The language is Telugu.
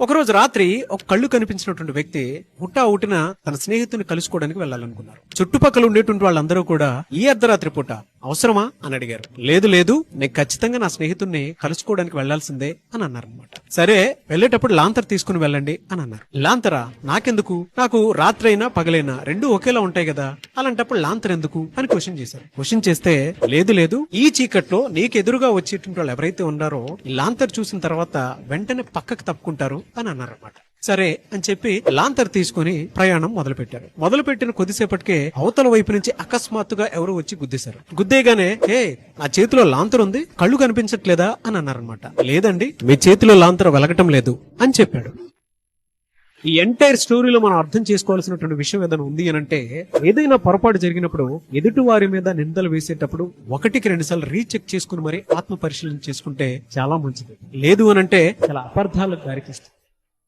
ఒకరోజు రాత్రి ఒక కళ్ళు కనిపించినటువంటి వ్యక్తి హుటాహుటిన తన స్నేహితుని కలుసుకోవడానికి వెళ్ళాలనుకున్నారు. చుట్టుపక్కల ఉండేటువంటి వాళ్ళందరూ కూడా ఈ అర్ధరాత్రి పూట అవసరమా అని అడిగారు. లేదు లేదు, నేను ఖచ్చితంగా నా స్నేహితుడిని కలుసుకోవడానికి వెళ్లాల్సిందే అని అన్నారనమాట. సరే, వెళ్లేటప్పుడు లాంతర్ తీసుకుని వెళ్ళండి అని అన్నారు. లాంతరా? నాకెందుకు? నాకు రాత్రి అయినా పగలైనా రెండూ ఒకేలా ఉంటాయి కదా, అలాంటప్పుడు లాంతర్ ఎందుకు అని క్వశ్చన్ చేశారు. క్వశ్చన్ చేస్తే లేదు లేదు, ఈ చీకట్లో నీకు ఎదురుగా వచ్చేటువంటి వాళ్ళు ఎవరైతే ఉన్నారో ఈ లాంతర్ చూసిన తర్వాత వెంటనే పక్కకు తప్పుకుంటారు అని అన్నారన్నమాట. సరే అని చెప్పి లాంతర్ తీసుకుని ప్రయాణం మొదలుపెట్టిన కొద్దిసేపటికే అవతల వైపు నుంచి అకస్మాత్తుగా ఎవరు వచ్చి గుద్దేశారు. గుద్దేగానే నా చేతిలో లాంతర్ ఉంది, కళ్ళు కనిపించట్లేదా అని అన్నారనమాట. లేదండి, మీ చేతిలో లాంతర్ వెలగటం లేదు అని చెప్పాడు. ఈ ఎంటైర్ స్టోరీలో మనం అర్థం చేసుకోవాల్సినటువంటి విషయం ఏదైనా ఉంది అని అంటే, ఏదైనా పొరపాటు జరిగినప్పుడు ఎదుటి వారి మీద నిందలు వేసేటప్పుడు 1-2 సార్లు రీచెక్ చేసుకుని మరి ఆత్మ పరిశీలన చేసుకుంటే చాలా మంచిది. లేదు అని అంటే చాలా అపార్థాలకు దారితీస్తుంది.